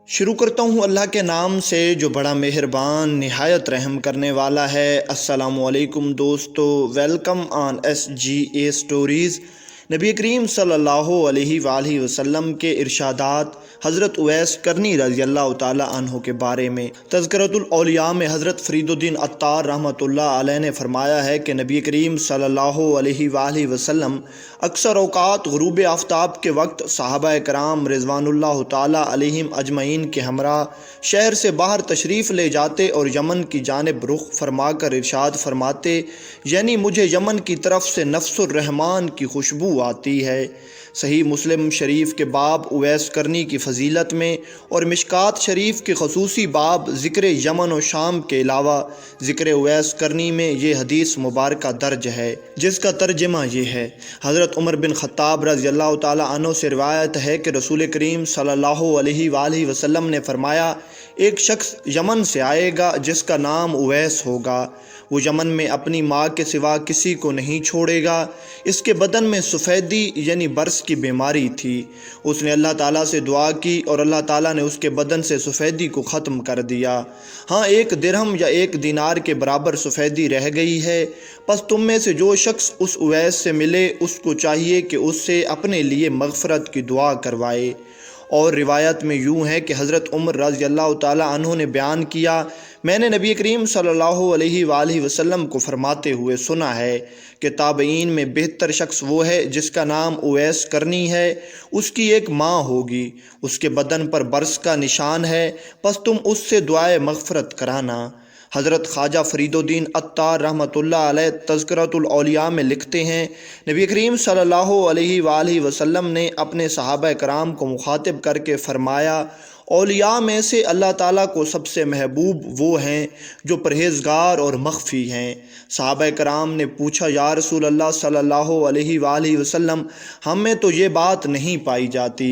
شروع کرتا ہوں اللہ کے نام سے جو بڑا مہربان نہایت رحم کرنے والا ہے۔ السلام علیکم دوستو، ویلکم آن SGA سٹوریز۔ نبی کریم صلی اللہ علیہ وآلہ وسلم کے ارشادات حضرت اویس کرنی رضی اللہ تعالیٰ عنہ کے بارے میں۔ تذکرۃ الاولیاء میں حضرت فرید الدین عطار رحمۃ اللہ علیہ نے فرمایا ہے کہ نبی کریم صلی اللہ علیہ وآلہ وسلم اکثر اوقات غروب آفتاب کے وقت صحابہ کرام رضوان اللہ تعالیٰ علیہم اجمعین کے ہمراہ شہر سے باہر تشریف لے جاتے اور یمن کی جانب رخ فرما کر ارشاد فرماتے، یعنی مجھے یمن کی طرف سے نفس الرحمان کی خوشبو آتی ہے۔ صحیح مسلم شریف کے باب اویس کرنی کی فضیلت میں اور مشکات شریف کے خصوصی باب ذکر یمن و شام کے علاوہ ذکر اویس کرنی میں یہ حدیث مبارکہ درج ہے، جس کا ترجمہ یہ ہے۔ حضرت عمر بن خطاب رضی اللہ تعالیٰ عنہ سے روایت ہے کہ رسول کریم صلی اللہ علیہ وآلہ وسلم نے فرمایا، ایک شخص یمن سے آئے گا جس کا نام اویس ہوگا، وہ یمن میں اپنی ماں کے سوا کسی کو نہیں چھوڑے گا۔ اس کے بدن میں سفیدی یعنی برس کی بیماری تھی۔ اس نے اللہ تعالیٰ سے دعا کی اور اللہ تعالیٰ نے اس کے بدن سے سفیدی کو ختم کر دیا۔ ہاں، 1 درہم یا 1 دینار کے برابر سفیدی رہ گئی ہے۔ پس تم میں سے جو شخص اس اویس سے ملے اس کو چاہیے کہ اس سے اپنے لیے مغفرت کی دعا کروائے۔ اور روایت میں یوں ہے کہ حضرت عمر رضی اللہ تعالیٰ عنہ نے بیان کیا، میں نے نبی کریم صلی اللہ علیہ وآلہ وسلم کو فرماتے ہوئے سنا ہے کہ تابعین میں بہتر شخص وہ ہے جس کا نام اویس کرنی ہے، اس کی ایک ماں ہوگی، اس کے بدن پر برس کا نشان ہے، پس تم اس سے دعائے مغفرت کرانا۔ حضرت خواجہ فرید الدین عطار رحمۃ اللہ علیہ تذکرۃ الاولیاء میں لکھتے ہیں، نبی کریم صلی اللہ علیہ وآلہ وسلم نے اپنے صحابہ کرام کو مخاطب کر کے فرمایا، اولیاء میں سے اللہ تعالیٰ کو سب سے محبوب وہ ہیں جو پرہیزگار اور مخفی ہیں۔ صحابہ کرام نے پوچھا، یا رسول اللہ صلی اللہ علیہ وآلہ وسلم، ہم میں تو یہ بات نہیں پائی جاتی۔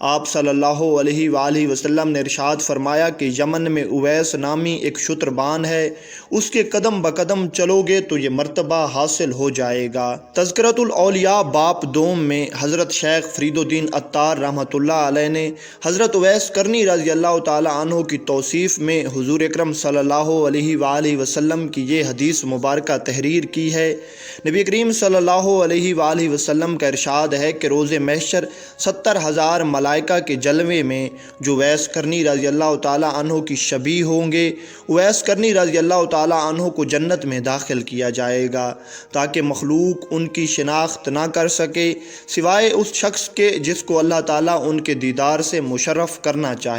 آپ صلی اللہ علیہ وآلہ وسلم نے ارشاد فرمایا کہ یمن میں اویس نامی ایک شتربان ہے، اس کے قدم بقدم چلو گے تو یہ مرتبہ حاصل ہو جائے گا۔ تذکرۃ الاولیاء باب دوم میں حضرت شیخ فرید الدین عطار رحمۃ اللہ علیہ نے حضرت اویس کرنی رضی اللہ تعالیٰ عنہ کی توصیف میں حضور اکرم صلی اللہ علیہ وآلہ وسلم کی یہ حدیث مبارکہ تحریر کی ہے۔ نبی کریم صلی اللہ علیہ وآلہ وسلم کا ارشاد ہے کہ روز محشر 70,000 ملائکہ کے جلوے میں جو اویس کرنی رضی اللہ تعالیٰ عنہ کی شبیہ ہوں گے، اویس کرنی رضی اللہ تعالیٰ عنہ کو جنت میں داخل کیا جائے گا تاکہ مخلوق ان کی شناخت نہ کر سکے سوائے اس شخص کے جس کو اللہ تعالیٰ ان کے دیدار سے مشرف کرنا چاہے،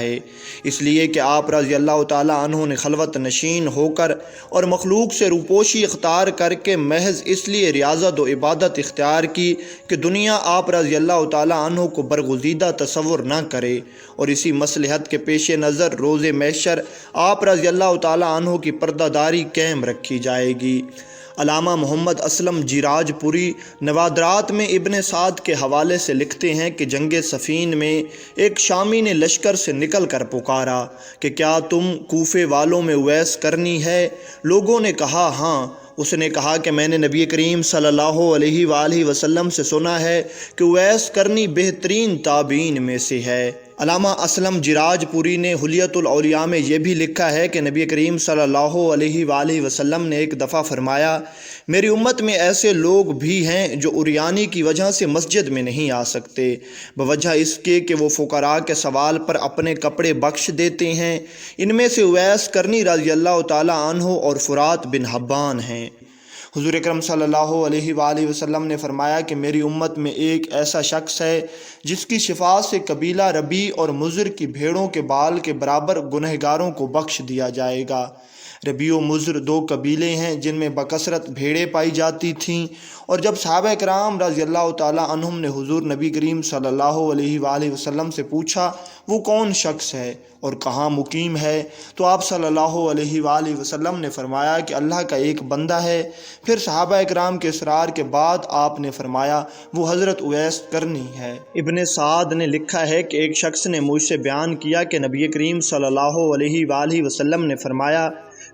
اس لیے کہ آپ رضی اللہ تعالیٰ عنہ نے خلوت نشین ہو کر اور مخلوق سے روپوشی اختیار کر کے محض اس لیے ریاضت و عبادت اختیار کی کہ دنیا آپ رضی اللہ تعالیٰ عنہ کو برگزیدہ تصور نہ کرے، اور اسی مصلحت کے پیش نظر روز محشر آپ رضی اللہ تعالیٰ عنہ کی پردہ داری قائم رکھی جائے گی۔ علامہ محمد اسلم جیراج پوری نوادرات میں ابن سعد کے حوالے سے لکھتے ہیں کہ جنگ صفین میں ایک شامی نے لشکر سے نکل کر پکارا کہ کیا تم کوفے والوں میں اویس کرنی ہے؟ لوگوں نے کہا ہاں۔ اس نے کہا کہ میں نے نبی کریم صلی اللہ علیہ وآلہ وسلم سے سنا ہے کہ اویس کرنی بہترین تابعین میں سے ہے۔ علامہ اسلم جیراج پوری نے حلیت الاولیاء میں یہ بھی لکھا ہے کہ نبی کریم صلی اللہ علیہ وآلہ وسلم نے ایک دفعہ فرمایا، میری امت میں ایسے لوگ بھی ہیں جو عریانی کی وجہ سے مسجد میں نہیں آ سکتے، بوجہ اس کے کہ وہ فقراء کے سوال پر اپنے کپڑے بخش دیتے ہیں۔ ان میں سے اویس کرنی رضی اللہ تعالیٰ عنہ اور فرات بن حبان ہیں۔ حضور اکرم صلی اللہ علیہ وآلہ وسلم نے فرمایا کہ میری امت میں ایک ایسا شخص ہے جس کی شفاء سے قبیلہ ربیع اور مضر کی بھیڑوں کے بال کے برابر گنہگاروں کو بخش دیا جائے گا۔ ربیع و مضر 2 قبیلے ہیں جن میں بکثرت بھیڑیں پائی جاتی تھیں، اور جب صحابہ کرام رضی اللہ تعالیٰ عنہم نے حضور نبی کریم صلی اللہ علیہ وآلہ وسلم سے پوچھا وہ کون شخص ہے اور کہاں مقیم ہے، تو آپ صلی اللہ علیہ وآلہ وسلم نے فرمایا کہ اللہ کا ایک بندہ ہے۔ پھر صحابہ کرام کے اصرار کے بعد آپ نے فرمایا وہ حضرت اویس کرنی ہے۔ ابن سعد نے لکھا ہے کہ ایک شخص نے مجھ سے بیان کیا کہ نبی کریم صلی اللہ علیہ وآلہ وسلم نے فرمایا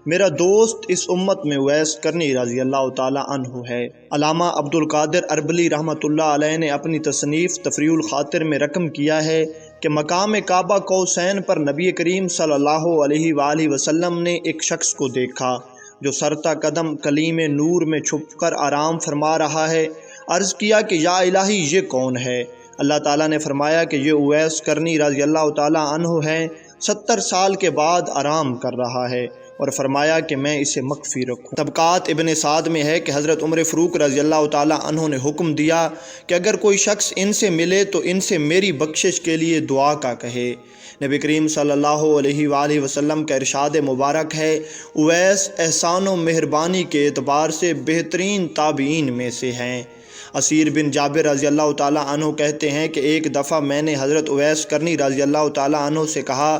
میرا دوست اس امت میں اویس کرنی رضی اللہ تعالیٰ عنہ ہے۔ علامہ عبد القادر اربلی رحمۃ اللہ علیہ نے اپنی تصنیف تفریح الخاطر میں رقم کیا ہے کہ مقام کعبہ قوسین پر نبی کریم صلی اللہ علیہ وآلہ وسلم نے ایک شخص کو دیکھا جو سرتا قدم کلیم نور میں چھپ کر آرام فرما رہا ہے۔ عرض کیا کہ یا الہی یہ کون ہے؟ اللہ تعالیٰ نے فرمایا کہ یہ اویس کرنی رضی اللہ تعالیٰ عنہ ہیں، 70 سال کے بعد آرام کر رہا ہے، اور فرمایا کہ میں اسے مخفی رکھوں۔ طبقات ابن سعد میں ہے کہ حضرت عمر فاروق رضی اللہ تعالیٰ عنہ نے حکم دیا کہ اگر کوئی شخص ان سے ملے تو ان سے میری بخشش کے لیے دعا کا کہے۔ نبی کریم صلی اللہ علیہ وآلہ وسلم کا ارشاد مبارک ہے، اویس احسان و مہربانی کے اعتبار سے بہترین تابعین میں سے ہیں۔ اسیر بن جابر رضی اللہ تعالیٰ عنہ کہتے ہیں کہ ایک دفعہ میں نے حضرت اویس کرنی رضی اللہ تعالیٰ عنہ سے کہا،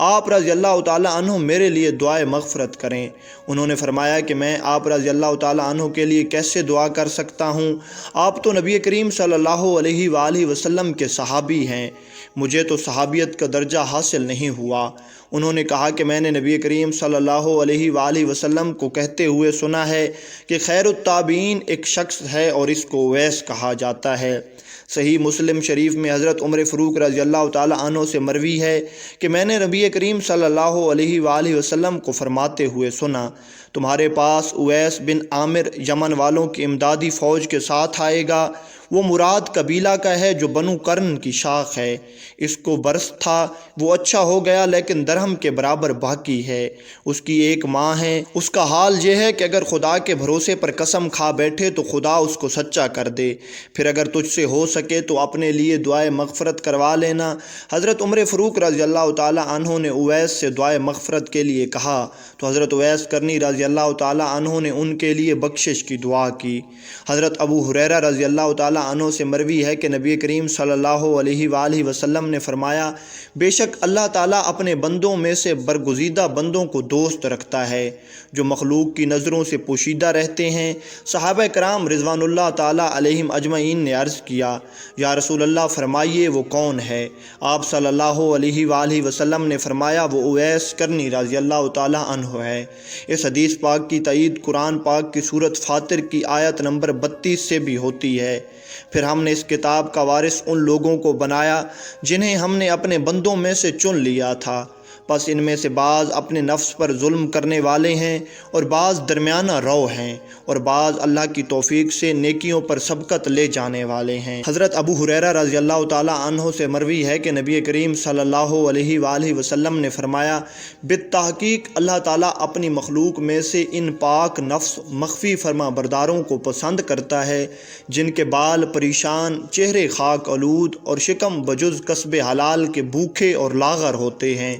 آپ رضی اللہ تعالیٰ عنہ میرے لیے دعائے مغفرت کریں۔ انہوں نے فرمایا کہ میں آپ رضی اللہ تعالیٰ عنہ کے لیے کیسے دعا کر سکتا ہوں؟ آپ تو نبی کریم صلی اللہ علیہ وآلہ وسلم کے صحابی ہیں، مجھے تو صحابیت کا درجہ حاصل نہیں ہوا۔ انہوں نے کہا کہ میں نے نبی کریم صلی اللہ علیہ وآلہ وسلم کو کہتے ہوئے سنا ہے کہ خیر التابعین ایک شخص ہے اور اس کو اویس کہا جاتا ہے۔ صحیح مسلم شریف میں حضرت عمر فاروق رضی اللہ تعالیٰ عنہ سے مروی ہے کہ میں نے نبی کریم صلی اللہ علیہ وآلہ وسلم کو فرماتے ہوئے سنا، تمہارے پاس اویس بن عامر یمن والوں کی امدادی فوج کے ساتھ آئے گا، وہ مراد قبیلہ کا ہے جو بنو قرن کی شاخ ہے، اس کو برس تھا، وہ اچھا ہو گیا لیکن درہم کے برابر باقی ہے، اس کی ایک ماں ہے، اس کا حال یہ ہے کہ اگر خدا کے بھروسے پر قسم کھا بیٹھے تو خدا اس کو سچا کر دے، پھر اگر تجھ سے ہو سکے تو اپنے لیے دعائے مغفرت کروا لینا۔ حضرت عمر فاروق رضی اللہ تعالیٰ عنہ نے اویس سے دعائے مغفرت کے لیے کہا تو حضرت اویس کرنی رضی اللہ تعالیٰ عنہ نے ان کے لیے بخشش کی دعا کی۔ حضرت ابو ہریرہ رضی اللہ تعالیٰ عنہ سے مروی ہے کہ نبی کریم صلی اللہ علیہ وآلہ وسلم نے فرمایا، بے شک اللہ تعالیٰ اپنے بندوں میں سے برگزیدہ بندوں کو دوست رکھتا ہے جو مخلوق کی نظروں سے پوشیدہ رہتے ہیں۔ صحابہ کرام رضوان اللہ تعالیٰ علیہم اجمعین نے عرض کیا، یا رسول اللہ فرمائیے وہ کون ہے؟ آپ صلی اللہ علیہ وآلہ وسلم نے فرمایا، وہ اویس کرنی رضی اللہ تعالیٰ عنہ ہے۔ اس حدیث پاک کی تائید قرآن پاک کی سورۃ فاطر کی آیت نمبر 32 سے بھی ہوتی ہے۔ پھر ہم نے اس کتاب کا وارث ان لوگوں کو بنایا جنہیں ہم نے اپنے بندوں میں سے چن لیا تھا، پس ان میں سے بعض اپنے نفس پر ظلم کرنے والے ہیں اور بعض درمیانہ رو ہیں اور بعض اللہ کی توفیق سے نیکیوں پر سبقت لے جانے والے ہیں۔ حضرت ابو ہریرہ رضی اللہ تعالیٰ عنہ سے مروی ہے کہ نبی کریم صلی اللہ علیہ وآلہ وسلم نے فرمایا، بالتحقیق اللہ تعالیٰ اپنی مخلوق میں سے ان پاک نفس مخفی فرما برداروں کو پسند کرتا ہے جن کے بال پریشان، چہرے خاک آلود اور شکم بجز کسب حلال کے بھوکے اور لاغر ہوتے ہیں۔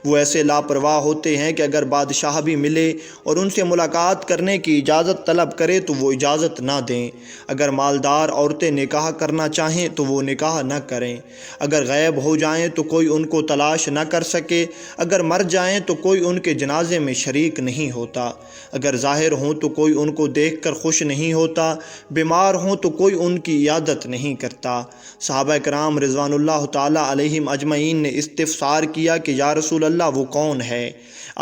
وہ ایسے لاپرواہ ہوتے ہیں کہ اگر بادشاہ بھی ملے اور ان سے ملاقات کرنے کی اجازت طلب کرے تو وہ اجازت نہ دیں، اگر مالدار عورتیں نکاح کرنا چاہیں تو وہ نکاح نہ کریں، اگر غائب ہو جائیں تو کوئی ان کو تلاش نہ کر سکے، اگر مر جائیں تو کوئی ان کے جنازے میں شریک نہیں ہوتا، اگر ظاہر ہوں تو کوئی ان کو دیکھ کر خوش نہیں ہوتا، بیمار ہوں تو کوئی ان کی عیادت نہیں کرتا۔ صحابہ کرام رضوان اللہ تعالیٰ علیہم اجمعین نے استفسار کیا کہ یا رسول اللہ وہ کون ہے؟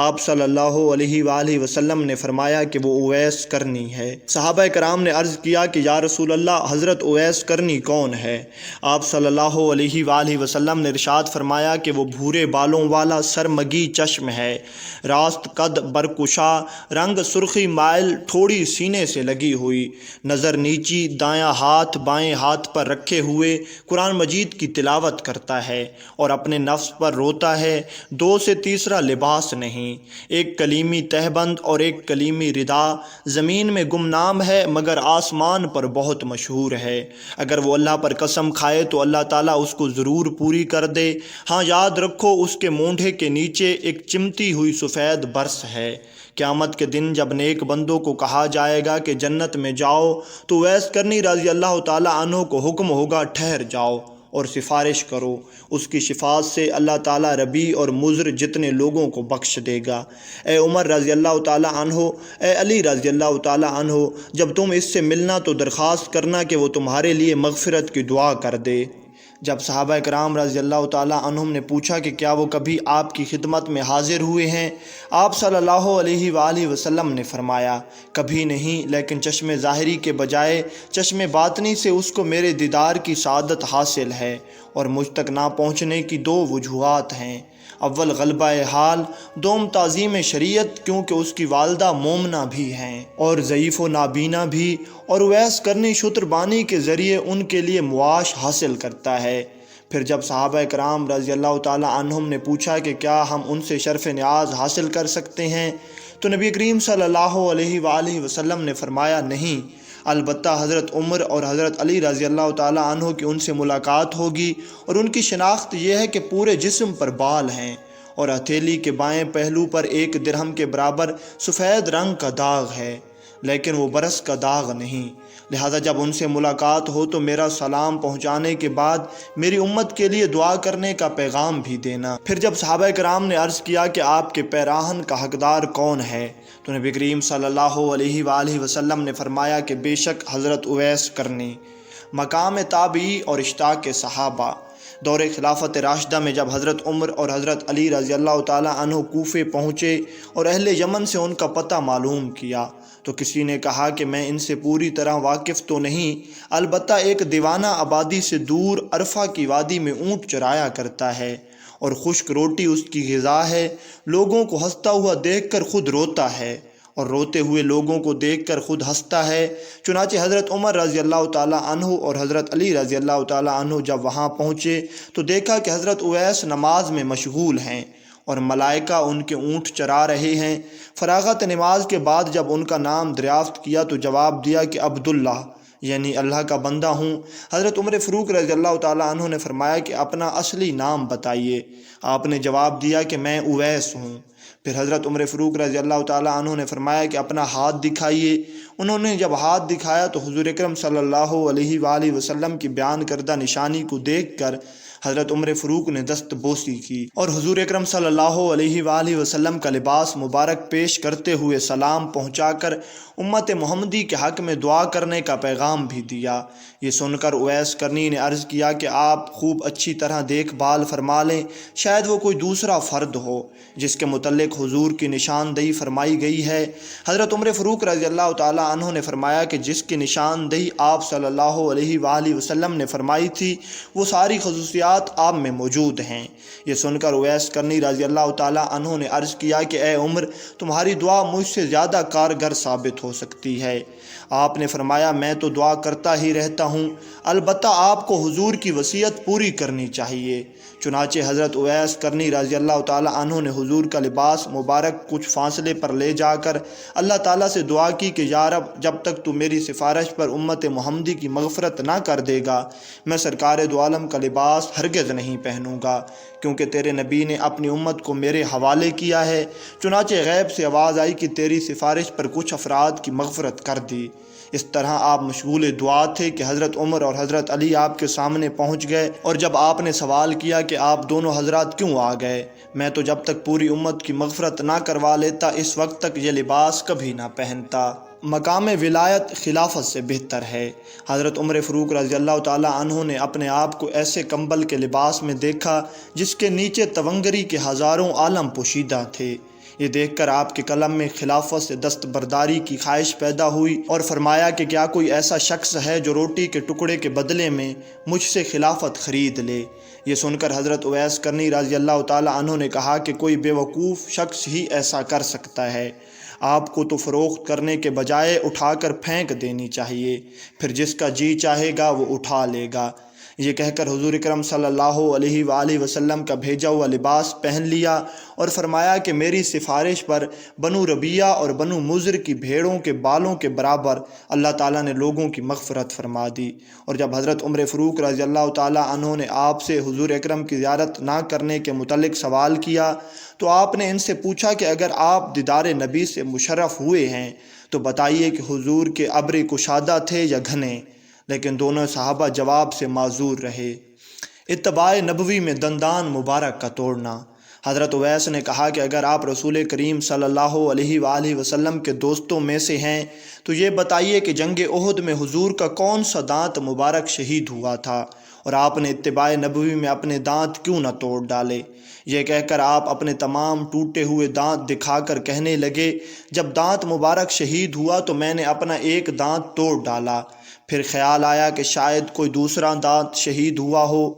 آپ صلی اللہ علیہ وآلہ وسلم نے فرمایا کہ وہ اویس کرنی ہے۔ صحابہ کرام نے عرض کیا کہ یا رسول اللہ حضرت اویس کرنی کون ہے؟ آپ صلی اللہ علیہ وآلہ وسلم نے ارشاد فرمایا کہ وہ بھورے بالوں والا سرمگی چشم ہے، راست قد برکشا، رنگ سرخی مائل، تھوڑی سینے سے لگی ہوئی، نظر نیچی، دایاں ہاتھ بائیں ہاتھ پر رکھے ہوئے قرآن مجید کی تلاوت کرتا ہے اور اپنے نفس پر روتا ہے، دو سے تیسرا لباس نہیں، ایک کلیمی تہبند اور ایک کلیمی ردا، زمین میں گمنام ہے مگر آسمان پر بہت مشہور ہے، اگر وہ اللہ پر قسم کھائے تو اللہ تعالیٰ اس کو ضرور پوری کر دے۔ ہاں یاد رکھو اس کے مونڈھے کے نیچے ایک چمتی ہوئی سفید برس ہے۔ قیامت کے دن جب نیک بندوں کو کہا جائے گا کہ جنت میں جاؤ تو اویس کرنی رضی اللہ تعالیٰ عنہ کو حکم ہوگا ٹھہر جاؤ اور سفارش کرو، اس کی شفاعت سے اللہ تعالیٰ ربی اور مضر جتنے لوگوں کو بخش دے گا۔ اے عمر رضی اللہ تعالیٰ عنہ، اے علی رضی اللہ تعالیٰ عنہ، جب تم اس سے ملنا تو درخواست کرنا کہ وہ تمہارے لیے مغفرت کی دعا کر دے۔ جب صحابہ کرام رضی اللہ تعالیٰ عنہم نے پوچھا کہ کیا وہ کبھی آپ کی خدمت میں حاضر ہوئے ہیں، آپ صلی اللہ علیہ وآلہ وسلم نے فرمایا کبھی نہیں، لیکن چشم ظاہری کے بجائے چشم باطنی سے اس کو میرے دیدار کی سعادت حاصل ہے، اور مجھ تک نہ پہنچنے کی دو وجوہات ہیں، اول غلبہ حال، دوم تعظیم شریعت کیونکہ اس کی والدہ مومنہ بھی ہیں اور ضعیف و نابینا بھی، اور اویس کرنی شتربانی کے ذریعے ان کے لیے معاش حاصل کرتا ہے۔ پھر جب صحابہ کرام رضی اللہ تعالیٰ عنہم نے پوچھا کہ کیا ہم ان سے شرف نیاز حاصل کر سکتے ہیں، تو نبی کریم صلی اللہ علیہ وآلہ وسلم نے فرمایا نہیں، البتہ حضرت عمر اور حضرت علی رضی اللہ تعالیٰ عنہ کی ان سے ملاقات ہوگی، اور ان کی شناخت یہ ہے کہ پورے جسم پر بال ہیں اور ہتھیلی کے بائیں پہلو پر 1 درہم کے برابر سفید رنگ کا داغ ہے، لیکن وہ برس کا داغ نہیں، لہذا جب ان سے ملاقات ہو تو میرا سلام پہنچانے کے بعد میری امت کے لیے دعا کرنے کا پیغام بھی دینا۔ پھر جب صحابہ کرام نے عرض کیا کہ آپ کے پیراہن کا حقدار کون ہے، تو نبی کریم صلی اللہ علیہ وآلہ وسلم نے فرمایا کہ بے شک حضرت اویس کرنی۔ مقام تابعی اور اشتاق صحابہ۔ دور خلافت راشدہ میں جب حضرت عمر اور حضرت علی رضی اللہ تعالیٰ عنہ کوفے پہنچے اور اہل یمن سے ان کا پتہ معلوم کیا تو کسی نے کہا کہ میں ان سے پوری طرح واقف تو نہیں، البتہ ایک دیوانہ آبادی سے دور عرفہ کی وادی میں اونٹ چرایا کرتا ہے اور خشک روٹی اس کی غذا ہے، لوگوں کو ہنستا ہوا دیکھ کر خود روتا ہے اور روتے ہوئے لوگوں کو دیکھ کر خود ہنستا ہے۔ چنانچہ حضرت عمر رضی اللہ تعالیٰ عنہ اور حضرت علی رضی اللہ تعالیٰ عنہ جب وہاں پہنچے تو دیکھا کہ حضرت اویس نماز میں مشغول ہیں اور ملائکہ ان کے اونٹ چرا رہے ہیں۔ فراغت نماز کے بعد جب ان کا نام دریافت کیا تو جواب دیا کہ عبداللہ، یعنی اللہ کا بندہ ہوں۔ حضرت عمر فاروق رضی اللہ تعالیٰ عنہ نے فرمایا کہ اپنا اصلی نام بتائیے۔ آپ نے جواب دیا کہ میں اویس ہوں۔ پھر حضرت عمر فاروق رضی اللہ تعالیٰ عنہ نے فرمایا کہ اپنا ہاتھ دکھائیے۔ انہوں نے جب ہاتھ دکھایا تو حضور اکرم صلی اللہ علیہ وآلہ وسلم کی بیان کردہ نشانی کو دیکھ کر حضرت عمر فاروق نے دست بوسی کی اور حضور اکرم صلی اللہ علیہ وآلہ وسلم کا لباس مبارک پیش کرتے ہوئے سلام پہنچا کر امت محمدی کے حق میں دعا کرنے کا پیغام بھی دیا۔ یہ سن کر اویس کرنی نے عرض کیا کہ آپ خوب اچھی طرح دیکھ بھال فرما لیں، شاید وہ کوئی دوسرا فرد ہو جس کے متعلق حضور کی نشاندہی فرمائی گئی ہے۔ حضرت عمر فاروق رضی اللہ تعالیٰ عنہ نے فرمایا کہ جس کی نشاندہی آپ صلی اللہ علیہ وآلہ وسلم نے فرمائی تھی وہ ساری خصوصیات آپ میں موجود ہیں۔ یہ سن کر اویس کرنی رضی اللہ تعالیٰ عنہ نے عرض کیا کہ اے عمر، تمہاری دعا مجھ سے زیادہ کارگر ثابت ہو سکتی ہے۔ آپ نے فرمایا میں تو دعا کرتا ہی رہتا ہوں، البتہ آپ کو حضور کی وصیت پوری کرنی چاہیے۔ چنانچہ حضرت اویس کرنی رضی اللہ تعالیٰ عنہ نے حضور کا لباس مبارک کچھ فاصلے پر لے جا کر اللہ تعالیٰ سے دعا کی کہ یا رب، جب تک تو میری سفارش پر امت محمدی کی مغفرت نہ کر دے گا میں سرکار دو عالم کا لباس ہرگز نہیں پہنوں گا، کیونکہ تیرے نبی نے اپنی امت کو میرے حوالے کیا ہے۔ چنانچہ غیب سے آواز آئی کہ تیری سفارش پر کچھ افراد کی مغفرت کر دی۔ اس طرح آپ مشغول دعا تھے کہ حضرت عمر اور حضرت علی آپ کے سامنے پہنچ گئے، اور جب آپ نے سوال کیا کہ آپ دونوں حضرات کیوں آ گئے، میں تو جب تک پوری امت کی مغفرت نہ کروا لیتا اس وقت تک یہ لباس کبھی نہ پہنتا۔ مقام ولایت خلافت سے بہتر ہے۔ حضرت عمر فاروق رضی اللہ تعالیٰ عنہ نے اپنے آپ کو ایسے کمبل کے لباس میں دیکھا جس کے نیچے تونگری کے ہزاروں عالم پوشیدہ تھے۔ یہ دیکھ کر آپ کے قلم میں خلافت سے دستبرداری کی خواہش پیدا ہوئی اور فرمایا کہ کیا کوئی ایسا شخص ہے جو روٹی کے ٹکڑے کے بدلے میں مجھ سے خلافت خرید لے۔ یہ سن کر حضرت اویس کرنی رضی اللہ تعالیٰ عنہ نے کہا کہ کوئی بیوقوف شخص ہی ایسا کر سکتا ہے، آپ کو تو فروخت کرنے کے بجائے اٹھا کر پھینک دینی چاہیے، پھر جس کا جی چاہے گا وہ اٹھا لے گا۔ یہ کہہ کر حضور اکرم صلی اللہ علیہ وآلہ وسلم کا بھیجا ہوا لباس پہن لیا اور فرمایا کہ میری سفارش پر بنو ربیہ اور بنو مضر کی بھیڑوں کے بالوں کے برابر اللہ تعالیٰ نے لوگوں کی مغفرت فرما دی۔ اور جب حضرت عمر فاروق رضی اللہ تعالیٰ عنہ نے آپ سے حضور اکرم کی زیارت نہ کرنے کے متعلق سوال کیا تو آپ نے ان سے پوچھا کہ اگر آپ دیدار نبی سے مشرف ہوئے ہیں تو بتائیے کہ حضور کے ابر کشادہ تھے یا گھنے، لیکن دونوں صحابہ جواب سے معذور رہے۔ اتباع نبوی میں دندان مبارک کا توڑنا۔ حضرت اویس نے کہا کہ اگر آپ رسول کریم صلی اللہ علیہ وآلہ وسلم کے دوستوں میں سے ہیں تو یہ بتائیے کہ جنگ احد میں حضور کا کون سا دانت مبارک شہید ہوا تھا اور آپ نے اتباع نبوی میں اپنے دانت کیوں نہ توڑ ڈالے؟ یہ کہہ کر آپ اپنے تمام ٹوٹے ہوئے دانت دکھا کر کہنے لگے، جب دانت مبارک شہید ہوا تو میں نے اپنا ایک دانت توڑ ڈالا، پھر خیال آیا کہ شاید کوئی دوسرا دانت شہید ہوا ہو۔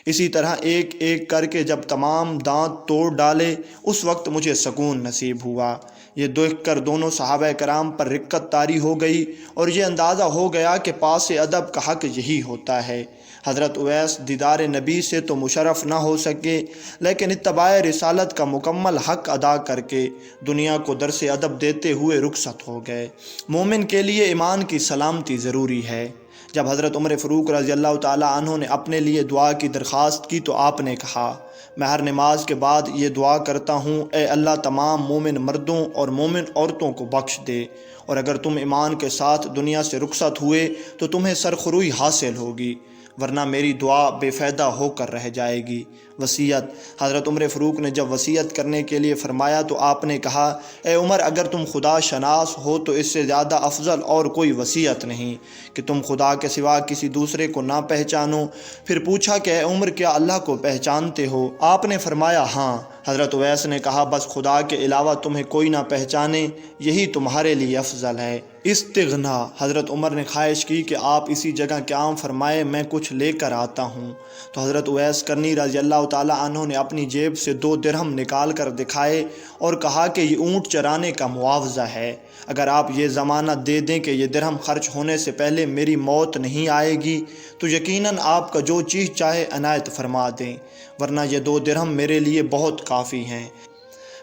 اسی طرح ایک ایک کر کے جب تمام دانت توڑ ڈالے اس وقت مجھے سکون نصیب ہوا۔ یہ دیکھ کر دونوں صحابہ کرام پر رقت طاری ہو گئی اور یہ اندازہ ہو گیا کہ پاس ادب کا حق یہی ہوتا ہے۔ حضرت اویس دیدار نبی سے تو مشرف نہ ہو سکے، لیکن اتباع رسالت کا مکمل حق ادا کر کے دنیا کو درس ادب دیتے ہوئے رخصت ہو گئے۔ مومن کے لیے ایمان کی سلامتی ضروری ہے۔ جب حضرت عمر فاروق رضی اللہ تعالیٰ عنہ نے اپنے لیے دعا کی درخواست کی تو آپ نے کہا، میں ہر نماز کے بعد یہ دعا کرتا ہوں، اے اللہ تمام مومن مردوں اور مومن عورتوں کو بخش دے، اور اگر تم ایمان کے ساتھ دنیا سے رخصت ہوئے تو تمہیں سرخروئی حاصل ہوگی، ورنہ میری دعا بے فائدہ ہو کر رہ جائے گی۔ وصیت: حضرت عمر فاروق نے جب وصیت کرنے کے لیے فرمایا تو آپ نے کہا، اے عمر، اگر تم خدا شناس ہو تو اس سے زیادہ افضل اور کوئی وصیت نہیں کہ تم خدا کے سوا کسی دوسرے کو نہ پہچانو۔ پھر پوچھا کہ اے عمر، کیا اللہ کو پہچانتے ہو؟ آپ نے فرمایا ہاں۔ حضرت اویس نے کہا، بس خدا کے علاوہ تمہیں کوئی نہ پہچانے، یہی تمہارے لیے افضل ہے۔ استغنا: حضرت عمر نے خواہش کی کہ آپ اسی جگہ قیام فرمائے، میں کچھ لے کر آتا ہوں۔ تو حضرت اویس کرنی رضی اللہ تعالیٰ عنہ نے اپنی جیب سے 2 درہم نکال کر دکھائے اور کہا کہ یہ اونٹ چرانے کا معاوضہ ہے، اگر آپ یہ ضمانت دے دیں کہ یہ درہم خرچ ہونے سے پہلے میری موت نہیں آئے گی تو یقیناً آپ کا جو چیز چاہے عنایت فرما دیں، ورنہ یہ 2 درہم میرے لیے بہت کافی ہیں۔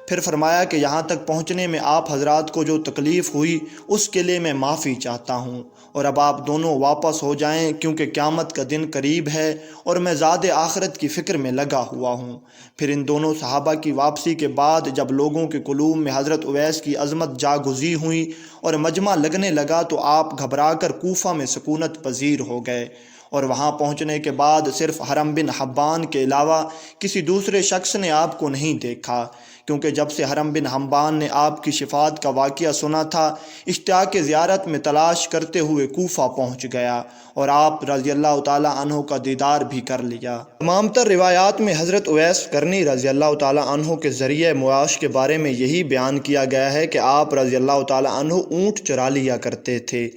پھر فرمایا کہ یہاں تک پہنچنے میں آپ حضرات کو جو تکلیف ہوئی اس کے لیے میں معافی چاہتا ہوں، اور اب آپ دونوں واپس ہو جائیں کیونکہ قیامت کا دن قریب ہے اور میں ذات آخرت کی فکر میں لگا ہوا ہوں۔ پھر ان دونوں صحابہ کی واپسی کے بعد جب لوگوں کے قلوب میں حضرت اویس کی عظمت جاگزی ہوئی اور مجمع لگنے لگا تو آپ گھبرا کر کوفہ میں سکونت پذیر ہو گئے، اور وہاں پہنچنے کے بعد صرف حرم بن حبان کے علاوہ کسی دوسرے شخص نے آپ کو نہیں دیکھا، کیونکہ جب سے حرم بن حبان نے آپ کی شفاعت کا واقعہ سنا تھا، اشتیاق زیارت میں تلاش کرتے ہوئے کوفہ پہنچ گیا اور آپ رضی اللہ تعالیٰ عنہ کا دیدار بھی کر لیا۔ تمام تر روایات میں حضرت اویس کرنی رضی اللہ تعالیٰ عنہ کے ذریعہ معاش کے بارے میں یہی بیان کیا گیا ہے کہ آپ رضی اللہ تعالیٰ عنہ اونٹ چرا لیا کرتے تھے۔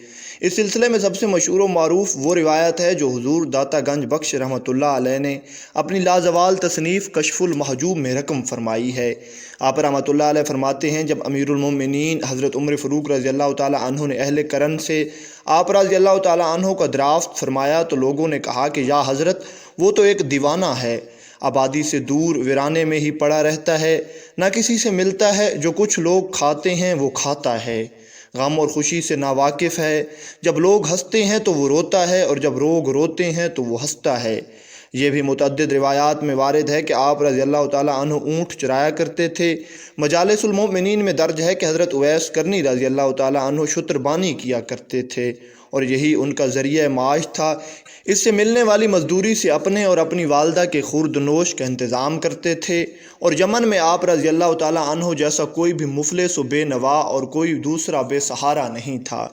اس سلسلے میں سب سے مشہور و معروف وہ روایت ہے جو حضور داتا گنج بخش رحمۃ اللہ علیہ نے اپنی لازوال تصنیف کشف المحجوب میں رقم فرمائی ہے۔ آپ رحمۃ اللہ علیہ فرماتے ہیں، جب امیر المومنین حضرت عمر فاروق رضی اللہ تعالیٰ عنہ نے اہل کرن سے آپ رضی اللہ تعالیٰ عنہ کا درافت فرمایا تو لوگوں نے کہا کہ یا حضرت، وہ تو ایک دیوانہ ہے، آبادی سے دور ویرانے میں ہی پڑا رہتا ہے، نہ کسی سے ملتا ہے، جو کچھ لوگ کھاتے ہیں وہ کھاتا ہے، غم اور خوشی سے ناواقف ہے، جب لوگ ہنستے ہیں تو وہ روتا ہے اور جب لوگ روتے ہیں تو وہ ہنستا ہے۔ یہ بھی متعدد روایات میں وارد ہے کہ آپ رضی اللہ تعالیٰ عنہ اونٹ چرایا کرتے تھے۔ مجالس المؤمنین میں درج ہے کہ حضرت اویس کرنی رضی اللہ تعالیٰ عنہ شتربانی کیا کرتے تھے اور یہی ان کا ذریعہ معاش تھا۔ اس سے ملنے والی مزدوری سے اپنے اور اپنی والدہ کے خورد نوش کا انتظام کرتے تھے، اور یمن میں آپ رضی اللہ تعالیٰ عنہ جیسا کوئی بھی مفلس و بے نوا اور کوئی دوسرا بے سہارا نہیں تھا۔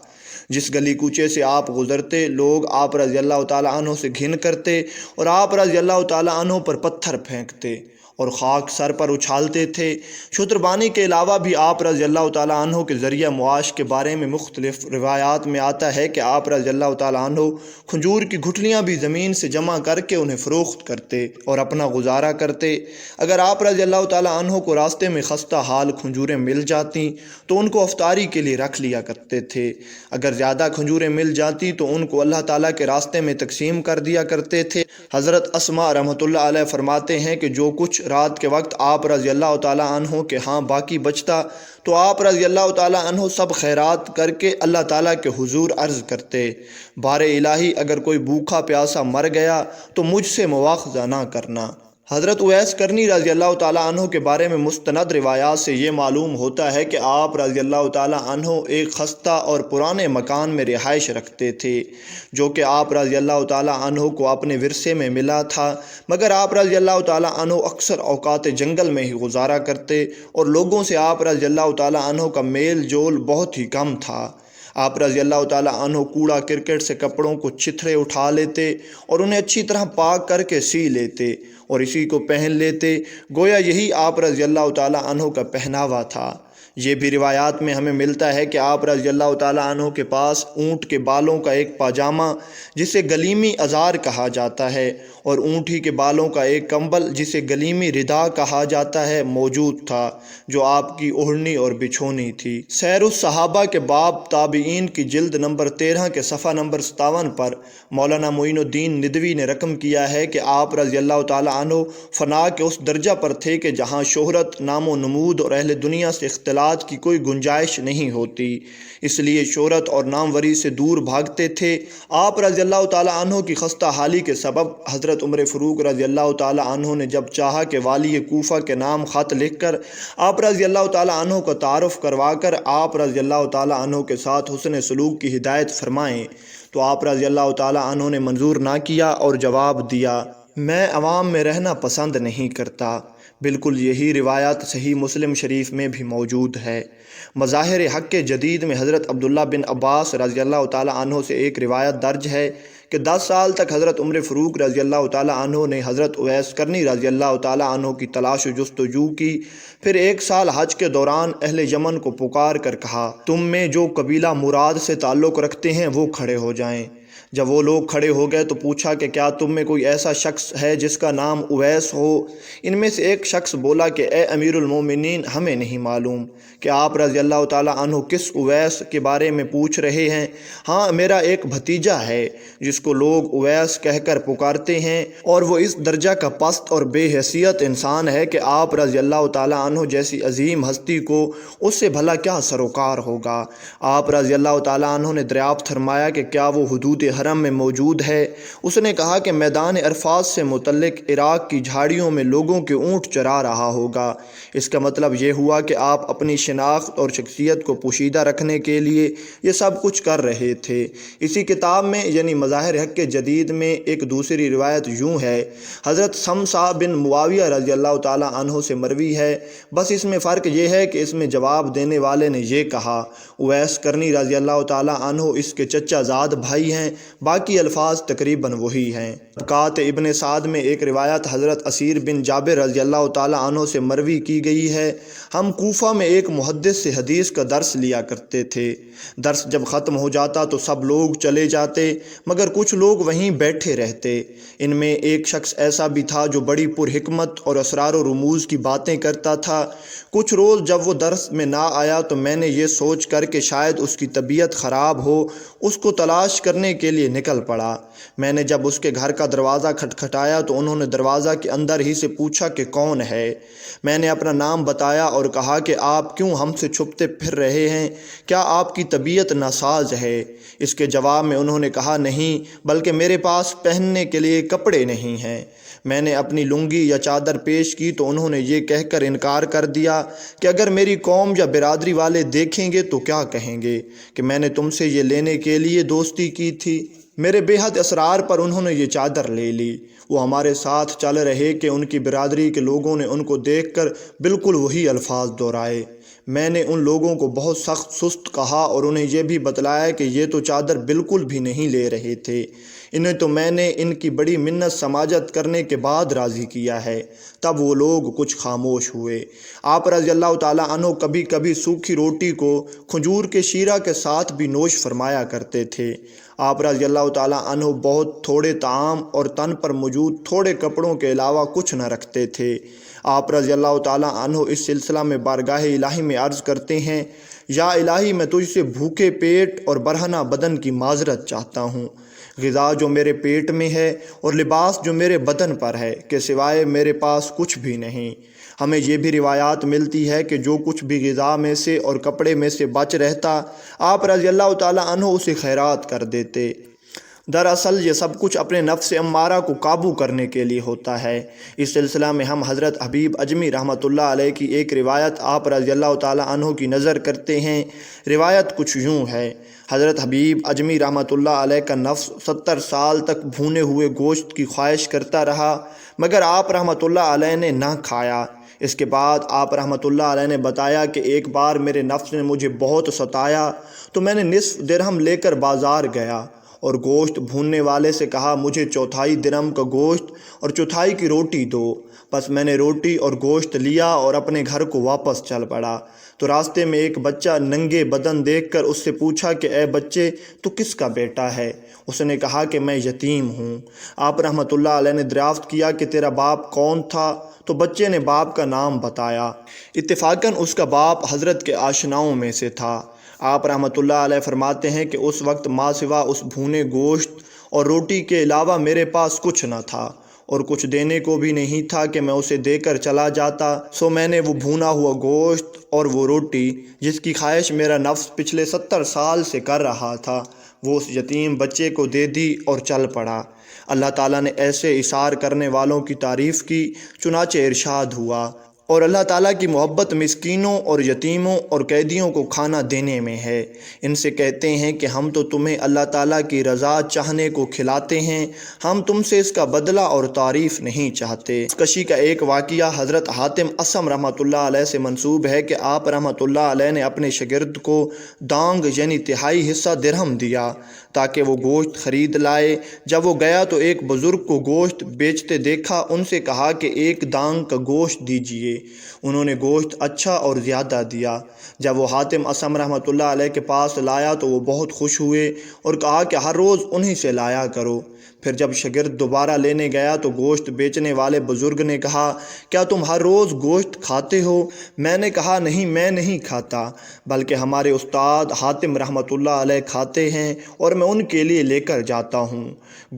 جس گلی کوچے سے آپ گزرتے لوگ آپ رضی اللہ تعالیٰ عنہ سے گھن کرتے اور آپ رضی اللہ تعالیٰ عنہ پر پتھر پھینکتے اور خاک سر پر اچھالتے تھے۔ شتربانی کے علاوہ بھی آپ رضی اللہ تعالیٰ عنہ کے ذریعہ معاش کے بارے میں مختلف روایات میں آتا ہے کہ آپ رضی اللہ تعالیٰ عنہ کھجور کی گٹھلیاں بھی زمین سے جمع کر کے انہیں فروخت کرتے اور اپنا گزارا کرتے۔ اگر آپ رضی اللہ تعالیٰ عنہ کو راستے میں خستہ حال کھجوریں مل جاتی تو ان کو افطاری کے لیے رکھ لیا کرتے تھے، اگر زیادہ کھجوریں مل جاتی تو ان کو اللہ تعالیٰ کے راستے میں تقسیم کر دیا کرتے تھے۔ حضرت اسماء رحمۃ اللہ علیہ فرماتے ہیں کہ جو کچھ رات کے وقت آپ رضی اللہ تعالیٰ عنہ کے ہاں باقی بچتا تو آپ رضی اللہ تعالیٰ عنہ سب خیرات کر کے اللہ تعالیٰ کے حضور عرض کرتے، بار الہی، اگر کوئی بھوکا پیاسا مر گیا تو مجھ سے مواخذہ نہ کرنا۔ حضرت اویس کرنی رضی اللہ تعالیٰ عنہ کے بارے میں مستند روایات سے یہ معلوم ہوتا ہے کہ آپ رضی اللہ تعالیٰ عنہ ایک خستہ اور پرانے مکان میں رہائش رکھتے تھے، جو کہ آپ رضی اللہ تعالیٰ عنہ کو اپنے ورثے میں ملا تھا، مگر آپ رضی اللہ تعالیٰ عنہ اکثر اوقات جنگل میں ہی گزارا کرتے اور لوگوں سے آپ رضی اللہ تعالیٰ عنہ کا میل جول بہت ہی کم تھا۔ آپ رضی اللہ تعالیٰ عنہ کوڑا کرکٹ سے کپڑوں کو چتھرے اٹھا لیتے اور انہیں اچھی طرح پاک کر کے سی لیتے اور اسی کو پہن لیتے، گویا یہی آپ رضی اللہ تعالیٰ عنہ کا پہناوا تھا۔ یہ بھی روایات میں ہمیں ملتا ہے کہ آپ رضی اللہ تعالیٰ عنہ کے پاس اونٹ کے بالوں کا ایک پاجامہ جسے گلیمی ازار کہا جاتا ہے اور اونٹھی کے بالوں کا ایک کمبل جسے گلیمی ردا کہا جاتا ہے موجود تھا، جو آپ کی اوڑھنی اور بچھونی تھی۔ سیر الصحابہ کے باب تابعین کی جلد نمبر 13 کے صفحہ نمبر 57 پر مولانا معین الدین ندوی نے رقم کیا ہے کہ آپ رضی اللہ تعالیٰ عنہ فنا کے اس درجہ پر تھے کہ جہاں شہرت، نام و نمود اور اہل دنیا سے اختلاط کی کوئی گنجائش نہیں ہوتی، اس لیے شہرت اور ناموری سے دور بھاگتے تھے۔ آپ رضی اللہ تعالیٰ عنہ کی خستہ حالی کے سبب حضرت عمر فاروق رضی اللہ تعالیٰ عنہ نے جب چاہا کہ والی کوفہ کے نام خط لکھ کر آپ رضی اللہ تعالیٰ عنہ کا تعارف کروا کر آپ رضی اللہ تعالیٰ عنہ کے ساتھ حسن سلوک کی ہدایت فرمائیں، تو آپ رضی اللہ تعالیٰ عنہ نے منظور نہ کیا اور جواب دیا، میں عوام میں رہنا پسند نہیں کرتا۔ بالکل یہی روایات صحیح مسلم شریف میں بھی موجود ہے۔ مظاہر حق جدید میں حضرت عبداللہ بن عباس رضی اللہ تعالیٰ عنہ سے ایک روایت درج ہے کہ 10 سال تک حضرت عمر فاروق رضی اللہ تعالیٰ عنہ نے حضرت اویس کرنی رضی اللہ تعالیٰ عنہ کی تلاش و جستجو کی۔ پھر 1 سال حج کے دوران اہل یمن کو پکار کر کہا، تم میں جو قبیلہ مراد سے تعلق رکھتے ہیں وہ کھڑے ہو جائیں۔ جب وہ لوگ کھڑے ہو گئے تو پوچھا کہ کیا تم میں کوئی ایسا شخص ہے جس کا نام اویس ہو؟ ان میں سے ایک شخص بولا کہ اے امیر المومنین، ہمیں نہیں معلوم کہ آپ رضی اللہ تعالیٰ عنہ کس اویس کے بارے میں پوچھ رہے ہیں۔ ہاں، میرا ایک بھتیجا ہے جس کو لوگ اویس کہہ کر پکارتے ہیں، اور وہ اس درجہ کا پست اور بے حیثیت انسان ہے کہ آپ رضی اللہ تعالیٰ عنہ جیسی عظیم ہستی کو اس سے بھلا کیا سروکار ہوگا۔ آپ رضی اللہ تعالیٰ عنہ نے دریافت فرمایا کہ کیا وہ حدود حرم میں موجود ہے؟ اس نے کہا کہ میدان عرفات سے متعلق عراق کی جھاڑیوں میں لوگوں کے اونٹ چرا رہا ہوگا۔ اس کا مطلب یہ ہوا کہ آپ اپنی شناخت اور شخصیت کو پوشیدہ رکھنے کے لیے یہ سب کچھ کر رہے تھے۔ اسی کتاب میں یعنی مظاہر حق جدید میں ایک دوسری روایت یوں ہے، حضرت سمسا بن معاویہ رضی اللہ تعالیٰ عنہ سے مروی ہے، بس اس میں فرق یہ ہے کہ اس میں جواب دینے والے نے یہ کہا، اویس کرنی رضی اللہ تعالیٰ عنہ اس کے چچا زاد بھائی ہیں، باقی الفاظ تقریباً وہی ہیں۔ طبقات ابن سعد میں ایک روایت حضرت اسیر بن جابر رضی اللہ تعالیٰ عنہ سے مروی کی گئی ہے، ہم کوفہ میں ایک محدث سے حدیث کا درس لیا کرتے تھے۔ درس جب ختم ہو جاتا تو سب لوگ چلے جاتے مگر کچھ لوگ وہیں بیٹھے رہتے۔ ان میں ایک شخص ایسا بھی تھا جو بڑی پرحکمت اور اسرار و رموز کی باتیں کرتا تھا۔ کچھ روز جب وہ درس میں نہ آیا تو میں نے یہ سوچ کر کہ شاید اس کی طبیعت خراب ہو، اس کو تلاش کرنے کے لیے نکل پڑا۔ میں نے جب اس کے گھر کا دروازہ کھٹکھٹایا تو انہوں نے دروازہ کے اندر ہی سے پوچھا کہ کون ہے۔ میں نے اپنا نام بتایا اور کہا کہ آپ کیوں ہم سے چھپتے پھر رہے ہیں؟ کیا آپ کی طبیعت ناساز ہے؟ اس کے جواب میں انہوں نے کہا، نہیں، بلکہ میرے پاس پہننے کے لیے کپڑے نہیں ہیں۔ میں نے اپنی لنگی یا چادر پیش کی تو انہوں نے یہ کہہ کر انکار کر دیا کہ اگر میری قوم یا برادری والے دیکھیں گے تو کیا کہیں گے کہ میں نے تم سے یہ لینے کے لیے دوستی کی تھی۔ میرے بے حد اصرار پر انہوں نے یہ چادر لے لی۔ وہ ہمارے ساتھ چل رہے کہ ان کی برادری کے لوگوں نے ان کو دیکھ کر بالکل وہی الفاظ دہرائے۔ میں نے ان لوگوں کو بہت سخت سست کہا اور انہیں یہ بھی بتلایا کہ یہ تو چادر بالکل بھی نہیں لے رہے تھے، انہیں تو میں نے ان کی بڑی منت سماجت کرنے کے بعد راضی کیا ہے۔ تب وہ لوگ کچھ خاموش ہوئے۔ آپ رضی اللہ تعالیٰ عنہ کبھی کبھی سوکھی روٹی کو کھجور کے شیرہ کے ساتھ بھی نوش فرمایا کرتے تھے۔ آپ رضی اللہ تعالیٰ عنہ بہت تھوڑے طعام اور تن پر موجود تھوڑے کپڑوں کے علاوہ کچھ نہ رکھتے تھے۔ آپ رضی اللہ تعالیٰ عنہ اس سلسلہ میں بارگاہ الہی میں عرض کرتے ہیں، یا الہی، میں تجھ سے بھوکے پیٹ اور برہنہ بدن کی معذرت چاہتا ہوں۔ غذا جو میرے پیٹ میں ہے اور لباس جو میرے بدن پر ہے کہ سوائے میرے پاس کچھ بھی نہیں۔ ہمیں یہ بھی روایات ملتی ہے کہ جو کچھ بھی غذا میں سے اور کپڑے میں سے بچ رہتا آپ رضی اللہ تعالیٰ عنہ اسے خیرات کر دیتے۔ دراصل یہ سب کچھ اپنے نفس امارہ کو قابو کرنے کے لیے ہوتا ہے۔ اس سلسلہ میں ہم حضرت حبیب اجمی رحمۃ اللہ علیہ کی ایک روایت آپ رضی اللہ تعالیٰ عنہ کی نظر کرتے ہیں۔ روایت کچھ یوں ہے، حضرت حبیب اجمی رحمۃ اللہ علیہ کا نفس 70 سال تک بھونے ہوئے گوشت کی خواہش کرتا رہا، مگر آپ رحمۃ اللہ علیہ نے نہ کھایا۔ اس کے بعد آپ رحمۃ اللہ علیہ نے بتایا کہ ایک بار میرے نفس نے مجھے بہت ستایا تو میں نے نصف درہم لے کر بازار گیا اور گوشت بھوننے والے سے کہا مجھے چوتھائی درہم کا گوشت اور چوتھائی کی روٹی دو۔ بس میں نے روٹی اور گوشت لیا اور اپنے گھر کو واپس چل پڑا تو راستے میں ایک بچہ ننگے بدن دیکھ کر اس سے پوچھا کہ اے بچے تو کس کا بیٹا ہے؟ اس نے کہا کہ میں یتیم ہوں۔ آپ رحمۃ اللہ علیہ نے دریافت کیا کہ تیرا باپ کون تھا؟ تو بچے نے باپ کا نام بتایا۔ اتفاقاً اس کا باپ حضرت کے آشناؤں میں سے تھا۔ آپ رحمۃ اللہ علیہ فرماتے ہیں کہ اس وقت ماں سوا اس بھونے گوشت اور روٹی کے علاوہ میرے پاس کچھ نہ تھا اور کچھ دینے کو بھی نہیں تھا کہ میں اسے دے کر چلا جاتا، سو میں نے وہ بھونا ہوا گوشت اور وہ روٹی جس کی خواہش میرا نفس پچھلے 70 سال سے کر رہا تھا وہ اس یتیم بچے کو دے دی اور چل پڑا۔ اللہ تعالیٰ نے ایسے اثار کرنے والوں کی تعریف کی، چنانچہ ارشاد ہوا، اور اللہ تعالیٰ کی محبت مسکینوں اور یتیموں اور قیدیوں کو کھانا دینے میں ہے۔ ان سے کہتے ہیں کہ ہم تو تمہیں اللہ تعالیٰ کی رضا چاہنے کو کھلاتے ہیں، ہم تم سے اس کا بدلہ اور تعریف نہیں چاہتے۔ اس کشی کا ایک واقعہ حضرت حاتم اصم رحمۃ اللہ علیہ سے منسوب ہے کہ آپ رحمۃ اللہ علیہ نے اپنے شاگرد کو دانگ یعنی تہائی حصہ درہم دیا تاکہ وہ گوشت خرید لائے۔ جب وہ گیا تو ایک بزرگ کو گوشت بیچتے دیکھا، ان سے کہا کہ ایک دانگ کا گوشت دیجیے۔ انہوں نے گوشت اچھا اور زیادہ دیا۔ جب وہ حاتم اصم رحمۃ اللہ علیہ کے پاس لایا تو وہ بہت خوش ہوئے اور کہا کہ ہر روز انہی سے لایا کرو۔ پھر جب شاگرد دوبارہ لینے گیا تو گوشت بیچنے والے بزرگ نے کہا کیا تم ہر روز گوشت کھاتے ہو؟ میں نے کہا نہیں، میں نہیں کھاتا، بلکہ ہمارے استاد حاتم رحمۃ اللہ علیہ کھاتے ہیں اور میں ان کے لیے لے کر جاتا ہوں۔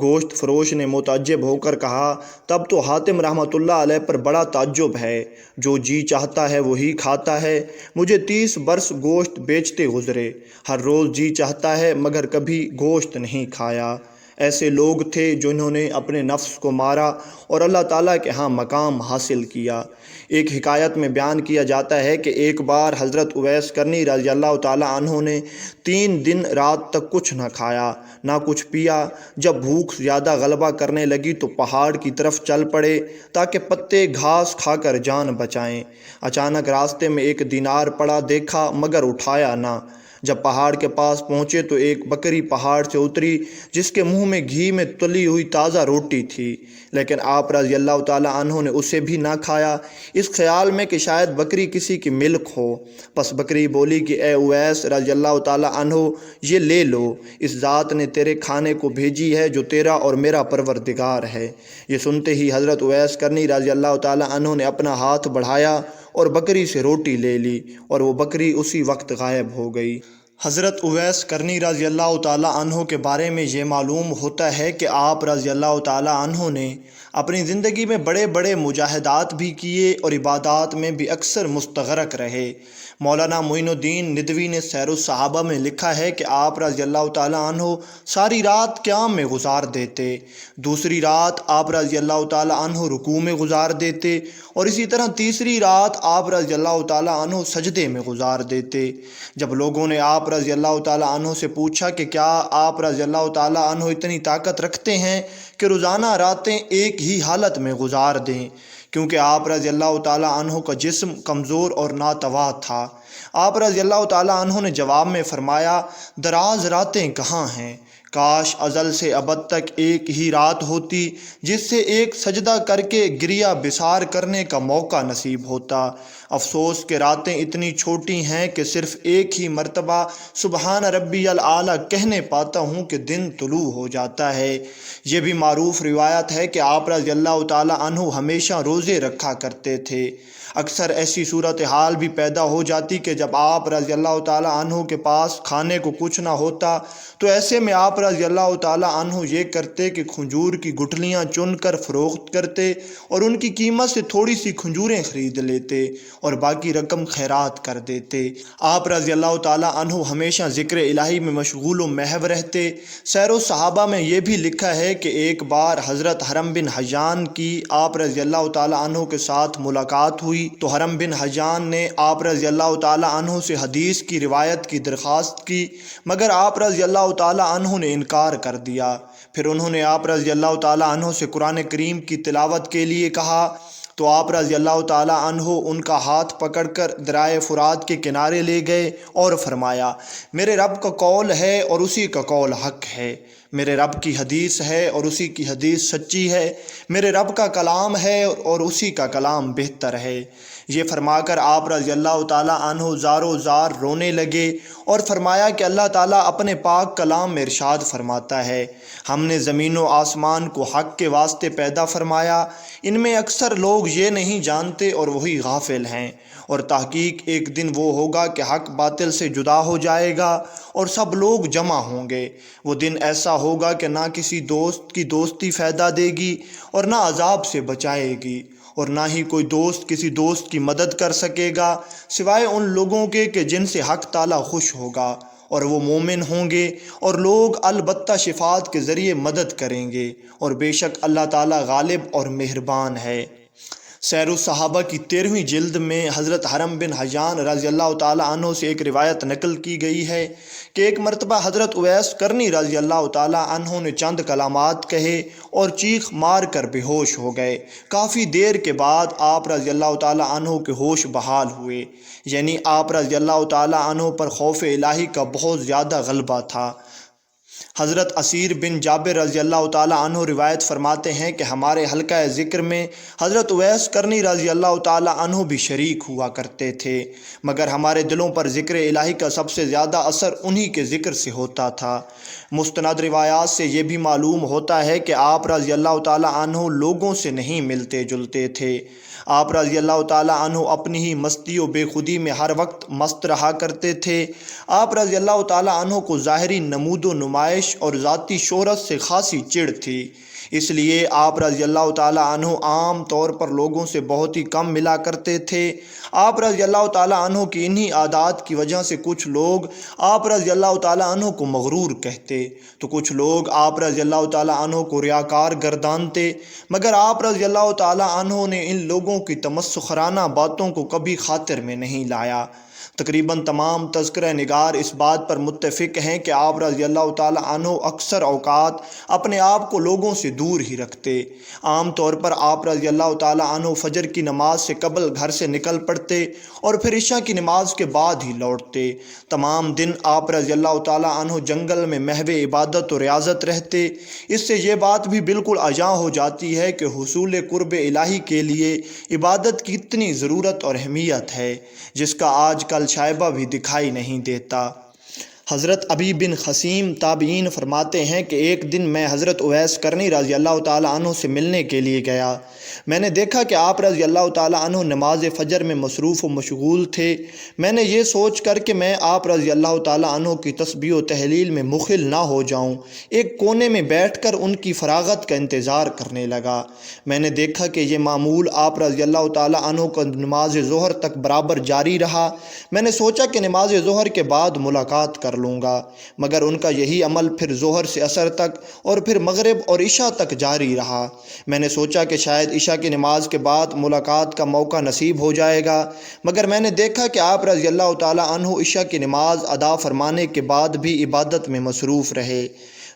گوشت فروش نے متعجب ہو کر کہا تب تو حاتم رحمۃ اللہ علیہ پر بڑا تعجب ہے، جو جی چاہتا ہے وہی کھاتا ہے۔ مجھے 30 برس گوشت بیچتے گزرے، ہر روز جی چاہتا ہے مگر کبھی گوشت نہیں کھایا۔ ایسے لوگ تھے جنہوں نے اپنے نفس کو مارا اور اللہ تعالیٰ کے ہاں مقام حاصل کیا۔ ایک حکایت میں بیان کیا جاتا ہے کہ ایک بار حضرت اویس کرنی رضی اللہ تعالیٰ عنہ نے 3 دن رات تک کچھ نہ کھایا نہ کچھ پیا۔ جب بھوک زیادہ غلبہ کرنے لگی تو پہاڑ کی طرف چل پڑے تاکہ پتے گھاس کھا کر جان بچائیں۔ اچانک راستے میں ایک دینار پڑا دیکھا مگر اٹھایا نہ۔ جب پہاڑ کے پاس پہنچے تو ایک بکری پہاڑ سے اتری جس کے منہ میں گھی میں تلی ہوئی تازہ روٹی تھی، لیکن آپ رضی اللہ تعالیٰ عنہ نے اسے بھی نہ کھایا، اس خیال میں کہ شاید بکری کسی کی ملک ہو۔ پس بکری بولی کہ اے اویس رضی اللہ تعالیٰ عنہ، یہ لے لو، اس ذات نے تیرے کھانے کو بھیجی ہے جو تیرا اور میرا پروردگار ہے۔ یہ سنتے ہی حضرت اویس کرنی رضی اللہ تعالیٰ عنہ نے اپنا ہاتھ بڑھایا اور بکری سے روٹی لے لی اور وہ بکری اسی وقت غائب ہو گئی۔ حضرت اویس کرنی رضی اللہ تعالیٰ عنہ کے بارے میں یہ معلوم ہوتا ہے کہ آپ رضی اللہ تعالیٰ عنہ نے اپنی زندگی میں بڑے بڑے مجاہدات بھی کیے اور عبادات میں بھی اکثر مستغرق رہے۔ مولانا معین الدین ندوی نے سیر الصحابہ میں لکھا ہے کہ آپ رضی اللہ تعالیٰ عنہ ساری رات قیام میں گزار دیتے، دوسری رات آپ رضی اللہ تعالیٰ عنہ رکوع میں گزار دیتے اور اسی طرح تیسری رات آپ رضی اللہ تعالیٰ عنہ سجدے میں گزار دیتے۔ جب لوگوں نے آپ رضی اللہ تعالیٰ عنہ سے پوچھا کہ کیا آپ رضی اللہ تعالیٰ عنہ اتنی طاقت رکھتے ہیں کہ روزانہ راتیں ایک ہی حالت میں گزار دیں، کیونکہ آپ رضی اللہ تعالیٰ عنہ کا جسم کمزور اور ناتواں تھا۔ آپ رضی اللہ تعالیٰ عنہ نے جواب میں فرمایا دراز راتیں کہاں ہیں، کاش ازل سے ابد تک ایک ہی رات ہوتی جس سے ایک سجدہ کر کے گریہ بسار کرنے کا موقع نصیب ہوتا۔ افسوس کہ راتیں اتنی چھوٹی ہیں کہ صرف ایک ہی مرتبہ سبحان ربی الاعلیٰ کہنے پاتا ہوں کہ دن طلوع ہو جاتا ہے۔ یہ بھی معروف روایت ہے کہ آپ رضی اللہ تعالیٰ عنہ ہمیشہ روزے رکھا کرتے تھے۔ اکثر ایسی صورتحال بھی پیدا ہو جاتی کہ جب آپ رضی اللہ تعالیٰ عنہ کے پاس کھانے کو کچھ نہ ہوتا تو ایسے میں آپ رضی اللہ تعالیٰ عنہ یہ کرتے کہ کھجور کی گٹھلیاں چن کر فروخت کرتے اور ان کی قیمت سے تھوڑی سی کھجوریں خرید لیتے اور باقی رقم خیرات کر دیتے۔ آپ رضی اللہ تعالیٰ عنہ ہمیشہ ذکر الہی میں مشغول و محو رہتے۔ سیر الصحابہ میں یہ بھی لکھا ہے کہ ایک بار حضرت حرم بن حجان کی آپ رضی اللہ تعالیٰ عنہ کے ساتھ ملاقات ہوئی تو حرم بن حجان نے آپ رضی اللہ تعالیٰ عنہ سے حدیث کی روایت کی درخواست کی مگر آپ رضی اللہ تعالیٰ عنہ نے انکار کر دیا۔ پھر انہوں نے آپ رضی اللہ تعالیٰ عنہ سے قرآن کریم کی تلاوت کے لیے کہا۔ تو آپ رضی اللہ تعالیٰ عنہ ان کا ہاتھ پکڑ کر دریائے فرات کے کنارے لے گئے اور فرمایا، میرے رب کا قول ہے اور اسی کا قول حق ہے، میرے رب کی حدیث ہے اور اسی کی حدیث سچی ہے، میرے رب کا کلام ہے اور اسی کا کلام بہتر ہے۔ یہ فرما کر آپ رضی اللہ تعالیٰ عنہ زارو زار رونے لگے اور فرمایا کہ اللہ تعالیٰ اپنے پاک کلام میں ارشاد فرماتا ہے، ہم نے زمین و آسمان کو حق کے واسطے پیدا فرمایا، ان میں اکثر لوگ یہ نہیں جانتے اور وہی غافل ہیں، اور تحقیق ایک دن وہ ہوگا کہ حق باطل سے جدا ہو جائے گا اور سب لوگ جمع ہوں گے۔ وہ دن ایسا ہوگا کہ نہ کسی دوست کی دوستی فائدہ دے گی اور نہ عذاب سے بچائے گی، اور نہ ہی کوئی دوست کسی دوست کی مدد کر سکے گا سوائے ان لوگوں کے کہ جن سے حق تعالیٰ خوش ہوگا، اور وہ مومن ہوں گے، اور لوگ البتہ شفاعت کے ذریعے مدد کریں گے، اور بے شک اللہ تعالیٰ غالب اور مہربان ہے۔ سیر الصحابہ کی 13ویں جلد میں حضرت حرم بن حجان رضی اللہ تعالیٰ عنہ سے ایک روایت نقل کی گئی ہے کہ ایک مرتبہ حضرت اویس کرنی رضی اللہ تعالیٰ عنہ نے چند کلمات کہے اور چیخ مار کر بے ہوش ہو گئے۔ کافی دیر کے بعد آپ رضی اللہ تعالیٰ عنہ کے ہوش بحال ہوئے، یعنی آپ رضی اللہ تعالیٰ عنہ پر خوف الہی کا بہت زیادہ غلبہ تھا۔ حضرت اسیر بن جابر رضی اللہ تعالیٰ عنہ روایت فرماتے ہیں کہ ہمارے حلقہ ذکر میں حضرت اویس کرنی رضی اللہ تعالیٰ عنہ بھی شریک ہوا کرتے تھے، مگر ہمارے دلوں پر ذکر الہی کا سب سے زیادہ اثر انہی کے ذکر سے ہوتا تھا۔ مستند روایات سے یہ بھی معلوم ہوتا ہے کہ آپ رضی اللہ تعالیٰ عنہ لوگوں سے نہیں ملتے جلتے تھے۔ آپ رضی اللہ تعالیٰ عنہ اپنی ہی مستی و بے خودی میں ہر وقت مست رہا کرتے تھے۔ آپ رضی اللہ تعالیٰ عنہ کو ظاہری نمود و نمائش اور ذاتی شہرت سے خاصی چڑ تھی، اس لیے آپ رضی اللہ تعالیٰ عنہ عام طور پر لوگوں سے بہت ہی کم ملا کرتے تھے۔ آپ رضی اللہ تعالیٰ عنہ کی انہی عادات کی وجہ سے کچھ لوگ آپ رضی اللہ تعالیٰ عنہ کو مغرور کہتے، تو کچھ لوگ آپ رضی اللہ تعالیٰ عنہ کو ریاکار گردانتے، مگر آپ رضی اللہ تعالیٰ عنہ نے ان لوگوں کی تمسخرانہ باتوں کو کبھی خاطر میں نہیں لایا۔ تقریباً تمام تذکرہ نگار اس بات پر متفق ہیں کہ آپ رضی اللہ تعالیٰ عنہ اکثر اوقات اپنے آپ کو لوگوں سے دور ہی رکھتے۔ عام طور پر آپ رضی اللہ تعالیٰ عنہ فجر کی نماز سے قبل گھر سے نکل پڑتے اور پھر عشاء کی نماز کے بعد ہی لوٹتے۔ تمام دن آپ رضی اللہ تعالیٰ عنہ جنگل میں محو عبادت و ریاضت رہتے۔ اس سے یہ بات بھی بالکل عیاں ہو جاتی ہے کہ حصول قرب الہی کے لیے عبادت کی اتنی ضرورت اور اہمیت ہے، جس کا آج کل شائبہ بھی دکھائی نہیں دیتا۔ حضرت ابی بن خثیم تابعین فرماتے ہیں کہ ایک دن میں حضرت اویس کرنی رضی اللہ تعالیٰ عنہ سے ملنے کے لیے گیا۔ میں نے دیکھا کہ آپ رضی اللہ تعالیٰ عنہ نماز فجر میں مصروف و مشغول تھے۔ میں نے یہ سوچ کر کہ میں آپ رضی اللہ تعالیٰ عنہ کی تسبیح و تحلیل میں مخل نہ ہو جاؤں، ایک کونے میں بیٹھ کر ان کی فراغت کا انتظار کرنے لگا۔ میں نے دیکھا کہ یہ معمول آپ رضی اللہ تعالیٰ عنہ کا نماز ظہر تک برابر جاری رہا۔ میں نے سوچا کہ نماز ظہر کے بعد ملاقات کر لوں گا، مگر ان کا یہی عمل پھر ظہر سے عصر تک اور پھر مغرب اور عشاء تک جاری رہا۔ میں نے سوچا کہ شاید عشاء کی نماز کے بعد ملاقات کا موقع نصیب ہو جائے گا، مگر میں نے دیکھا کہ آپ رضی اللہ تعالیٰ عنہ عشاء کی نماز ادا فرمانے کے بعد بھی عبادت میں مصروف رہے۔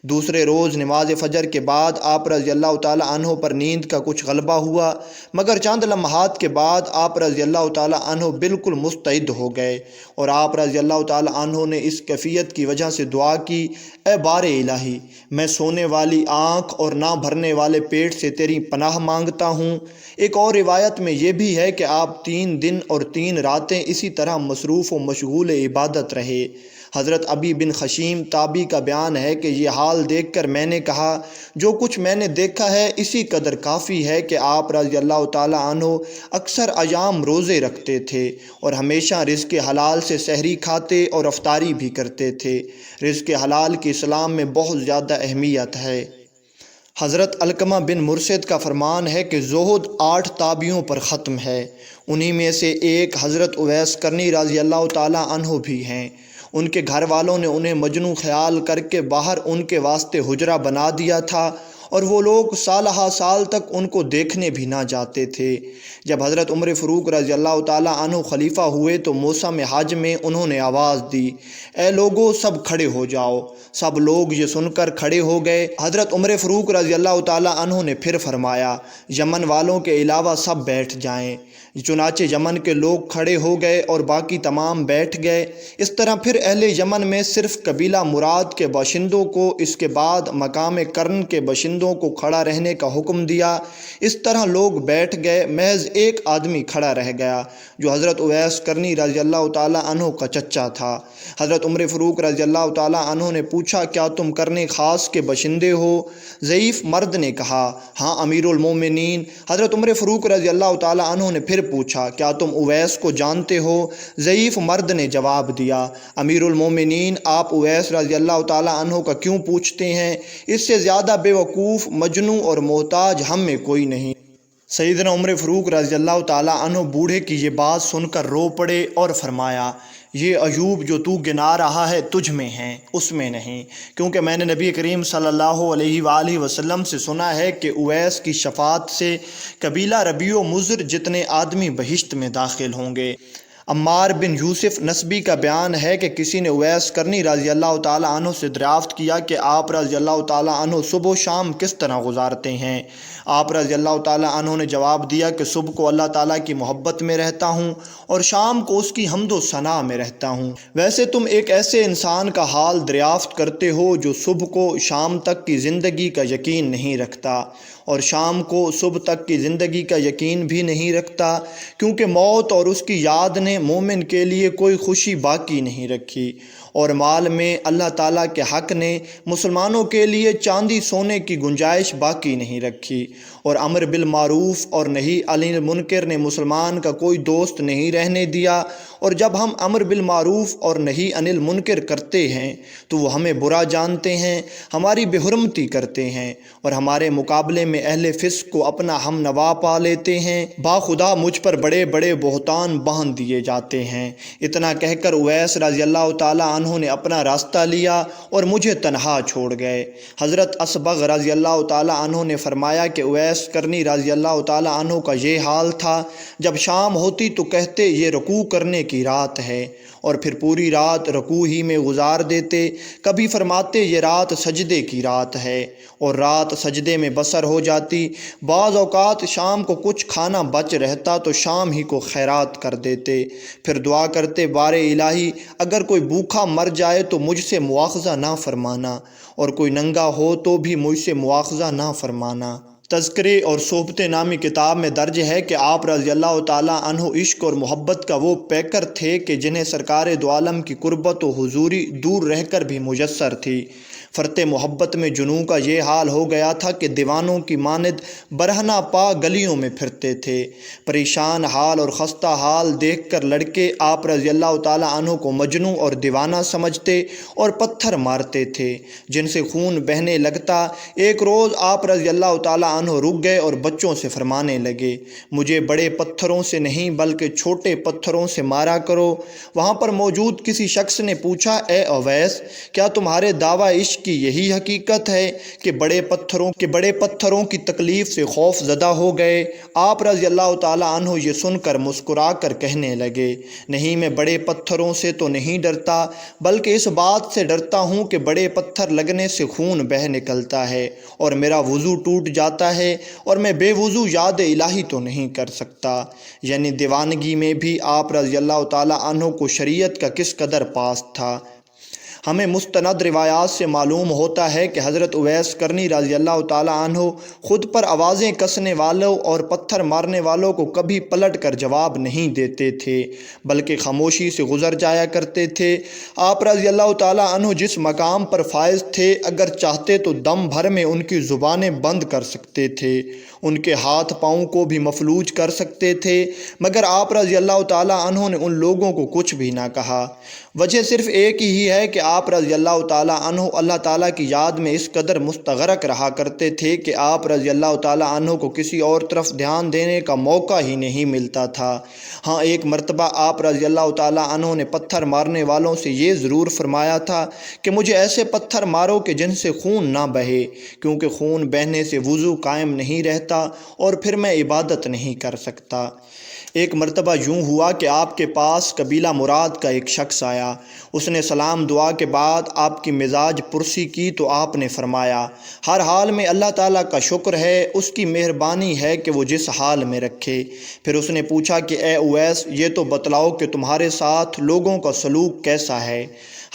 دوسرے روز نماز فجر کے بعد آپ رضی اللہ تعالیٰ عنہ پر نیند کا کچھ غلبہ ہوا، مگر چند لمحات کے بعد آپ رضی اللہ تعالیٰ عنہ بالکل مستعد ہو گئے، اور آپ رضی اللہ تعالیٰ عنہ نے اس کیفیت کی وجہ سے دعا کی، اے بار الہی، میں سونے والی آنکھ اور نہ بھرنے والے پیٹ سے تیری پناہ مانگتا ہوں۔ ایک اور روایت میں یہ بھی ہے کہ آپ 3 دن اور 3 راتیں اسی طرح مصروف و مشغول عبادت رہے۔ حضرت ابی بن خثیم تابعی کا بیان ہے کہ یہ حال دیکھ کر میں نے کہا، جو کچھ میں نے دیکھا ہے اسی قدر کافی ہے کہ آپ رضی اللہ تعالیٰ عنہ اکثر ایام روزے رکھتے تھے اور ہمیشہ رزق حلال سے سحری کھاتے اور افطاری بھی کرتے تھے۔ رزق حلال کی اسلام میں بہت زیادہ اہمیت ہے۔ حضرت علقمہ بن مرشد کا فرمان ہے کہ زہد 8 تابعیوں پر ختم ہے، انہی میں سے ایک حضرت اویس کرنی رضی اللہ تعالیٰ عنہ بھی ہیں۔ ان کے گھر والوں نے انہیں مجنوں خیال کر کے باہر ان کے واسطے حجرہ بنا دیا تھا اور وہ لوگ سالہ سال تک ان کو دیکھنے بھی نہ جاتے تھے۔ جب حضرت عمر فاروق رضی اللہ تعالیٰ عنہ خلیفہ ہوئے تو موسم حج میں انہوں نے آواز دی، اے لوگو سب کھڑے ہو جاؤ۔ سب لوگ یہ سن کر کھڑے ہو گئے۔ حضرت عمر فاروق رضی اللہ تعالیٰ عنہ نے پھر فرمایا، یمن والوں کے علاوہ سب بیٹھ جائیں۔ چنانچہ یمن کے لوگ کھڑے ہو گئے اور باقی تمام بیٹھ گئے۔ اس طرح پھر اہل یمن میں صرف قبیلہ مراد کے باشندوں کو، اس کے بعد مقام قرن کے باشندوں کو کھڑا رہنے کا حکم دیا۔ اس طرح لوگ بیٹھ گئے، محض ایک آدمی کھڑا رہ گیا جو حضرت اویس کرنی رضی اللہ تعالیٰ عنہ کا چچا تھا۔ حضرت عمر فاروق رضی اللہ تعالیٰ عنہ نے پوچھا، کیا تم کرنے خاص کے باشندے ہو؟ ضعیف مرد نے کہا، ہاں امیر المومنین۔ حضرت عمر فاروق رضی اللہ تعالیٰ عنہ نے پھر پوچھا، کیا تم اویس کو جانتے ہو؟ ضعیف مرد نے جواب دیا، امیر المومنین آپ اویس رضی اللہ تعالیٰ عنہ کا کیوں پوچھتے ہیں؟ اس سے زیادہ بے وقوف، مجنون اور محتاج ہم میں کوئی نہیں۔ سیدنا عمر فاروق رضی اللہ تعالیٰ عنہ بوڑھے کی یہ بات سن کر رو پڑے اور فرمایا، یہ عیوب جو تو گنا رہا ہے تجھ میں ہیں، اس میں نہیں، کیونکہ میں نے نبی کریم صلی اللہ علیہ وآلہ وسلم سے سنا ہے کہ اویس کی شفاعت سے قبیلہ ربیع و مضر جتنے آدمی بہشت میں داخل ہوں گے۔ عمار بن یوسف نسبی کا بیان ہے کہ کسی نے اویس کرنی رضی اللہ تعالیٰ عنہ سے دریافت کیا کہ آپ رضی اللہ تعالیٰ عنہ صبح و شام کس طرح گزارتے ہیں؟ آپ رضی اللہ تعالیٰ عنہ نے جواب دیا کہ صبح کو اللہ تعالیٰ کی محبت میں رہتا ہوں اور شام کو اس کی حمد و ثنا میں رہتا ہوں۔ ویسے تم ایک ایسے انسان کا حال دریافت کرتے ہو جو صبح کو شام تک کی زندگی کا یقین نہیں رکھتا اور شام کو صبح تک کی زندگی کا یقین بھی نہیں رکھتا، کیونکہ موت اور اس کی یاد نے مومن کے لیے کوئی خوشی باقی نہیں رکھی، اور مال میں اللہ تعالیٰ کے حق نے مسلمانوں کے لیے چاندی سونے کی گنجائش باقی نہیں رکھی، اور امر بالمعروف اور نہی عن المنکر نے مسلمان کا کوئی دوست نہیں رہنے دیا، اور جب ہم امر بالمعروف اور نہی عن المنکر کرتے ہیں تو وہ ہمیں برا جانتے ہیں، ہماری بے حرمتی کرتے ہیں اور ہمارے مقابلے میں اہل فسق کو اپنا ہم نوا پا لیتے ہیں۔ باخدا مجھ پر بڑے بڑے بہتان باندھ دیے جاتے ہیں۔ اتنا کہہ کر اویس رضی اللہ تعالیٰ عنہ نے اپنا راستہ لیا اور مجھے تنہا چھوڑ گئے۔ حضرت اصبغ رضی اللہ تعالیٰ عنہ نے فرمایا کہ اویس کرنی رضی اللہ تعالیٰ عنہ کا یہ حال تھا، جب شام ہوتی تو کہتے یہ رکوع کرنے کی رات ہے، اور پھر پوری رات رکوع ہی میں گزار دیتے۔ کبھی فرماتے یہ رات سجدے کی رات ہے، اور رات سجدے میں بسر ہو جاتی۔ بعض اوقات شام کو کچھ کھانا بچ رہتا تو شام ہی کو خیرات کر دیتے۔ پھر دعا کرتے، بار الہی اگر کوئی بھوکا مر جائے تو مجھ سے مواخذہ نہ فرمانا، اور کوئی ننگا ہو تو بھی مجھ سے مواخذہ نہ فرمانا۔ تذکرے اور صحبت نامی کتاب میں درج ہے کہ آپ رضی اللہ تعالیٰ عنہ عشق اور محبت کا وہ پیکر تھے کہ جنہیں سرکار دو عالم کی قربت و حضوری دور رہ کر بھی میسر تھی۔ فرط محبت میں جنوں کا یہ حال ہو گیا تھا کہ دیوانوں کی مانند برہنہ پا گلیوں میں پھرتے تھے۔ پریشان حال اور خستہ حال دیکھ کر لڑکے آپ رضی اللہ تعالیٰ عنہ کو مجنوں اور دیوانہ سمجھتے اور پتھر مارتے تھے جن سے خون بہنے لگتا۔ ایک روز آپ رضی اللہ تعالیٰ عنہ رک گئے اور بچوں سے فرمانے لگے، مجھے بڑے پتھروں سے نہیں بلکہ چھوٹے پتھروں سے مارا کرو۔ وہاں پر موجود کسی شخص نے پوچھا، اے اویس، کیا تمہارے دعویٰ عشق کی یہی حقیقت ہے کہ بڑے پتھروں کی تکلیف سے خوف زدہ ہو گئے؟ آپ رضی اللہ تعالیٰ عنہ یہ سن کر مسکرا کر کہنے لگے، نہیں، میں بڑے پتھروں سے تو نہیں ڈرتا، بلکہ اس بات سے ڈرتا ہوں کہ بڑے پتھر لگنے سے خون بہہ نکلتا ہے اور میرا وضو ٹوٹ جاتا ہے، اور میں بے وضو یاد الہی تو نہیں کر سکتا۔ یعنی دیوانگی میں بھی آپ رضی اللہ تعالیٰ عنہ کو شریعت کا کس قدر پاس تھا۔ ہمیں مستند روایات سے معلوم ہوتا ہے کہ حضرت اویس کرنی رضی اللہ تعالیٰ عنہ خود پر آوازیں کسنے والوں اور پتھر مارنے والوں کو کبھی پلٹ کر جواب نہیں دیتے تھے، بلکہ خاموشی سے گزر جایا کرتے تھے۔ آپ رضی اللہ تعالیٰ عنہ جس مقام پر فائز تھے، اگر چاہتے تو دم بھر میں ان کی زبانیں بند کر سکتے تھے، ان کے ہاتھ پاؤں کو بھی مفلوج کر سکتے تھے، مگر آپ رضی اللہ تعالیٰ عنہ نے ان لوگوں کو کچھ بھی نہ کہا۔ وجہ صرف ایک ہی ہے کہ آپ رضی اللہ تعالیٰ عنہ اللہ تعالیٰ کی یاد میں اس قدر مستغرق رہا کرتے تھے کہ آپ رضی اللہ تعالیٰ عنہ کو کسی اور طرف دھیان دینے کا موقع ہی نہیں ملتا تھا۔ ہاں، ایک مرتبہ آپ رضی اللہ تعالیٰ عنہ نے پتھر مارنے والوں سے یہ ضرور فرمایا تھا کہ مجھے ایسے پتھر مارو کہ جن سے خون نہ بہے، کیونکہ خون بہنے سے وضو قائم نہیں رہتا اور پھر میں عبادت نہیں کر سکتا۔ ایک مرتبہ یوں ہوا کہ آپ کے پاس قبیلہ مراد کا ایک شخص آیا۔ اس نے سلام دعا کے بعد آپ کی مزاج پرسی کی تو آپ نے فرمایا، ہر حال میں اللہ تعالیٰ کا شکر ہے، اس کی مہربانی ہے کہ وہ جس حال میں رکھے۔ پھر اس نے پوچھا کہ اے اویس، یہ تو بتلاؤ کہ تمہارے ساتھ لوگوں کا سلوک کیسا ہے؟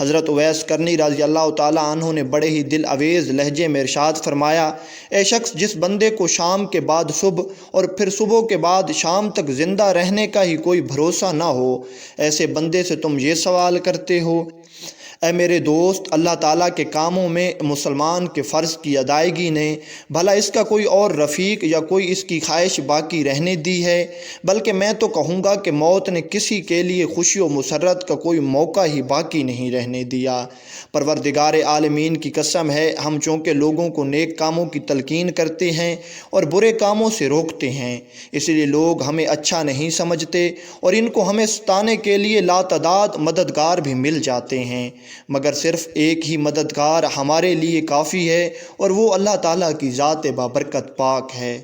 حضرت اویس کرنی رضی اللہ تعالیٰ عنہ نے بڑے ہی دل آویز لہجے میں ارشاد فرمایا، اے شخص، جس بندے کو شام کے بعد صبح اور پھر صبح کے بعد شام تک زندہ رہنے کا ہی کوئی بھروسہ نہ ہو، ایسے بندے سے تم یہ سوال کرتے ہو؟ اے میرے دوست، اللہ تعالیٰ کے کاموں میں مسلمان کے فرض کی ادائیگی نے بھلا اس کا کوئی اور رفیق یا کوئی اس کی خواہش باقی رہنے دی ہے؟ بلکہ میں تو کہوں گا کہ موت نے کسی کے لیے خوشی و مسرت کا کوئی موقع ہی باقی نہیں رہنے دیا۔ پروردگار عالمین کی قسم ہے، ہم چونکہ لوگوں کو نیک کاموں کی تلقین کرتے ہیں اور برے کاموں سے روکتے ہیں، اس لیے لوگ ہمیں اچھا نہیں سمجھتے اور ان کو ہمیں ستانے کے لیے لاتعداد مددگار بھی مل جاتے ہیں، مگر صرف ایک ہی مددگار ہمارے لیے کافی ہے اور وہ اللہ تعالیٰ کی ذات بابرکت پاک ہے۔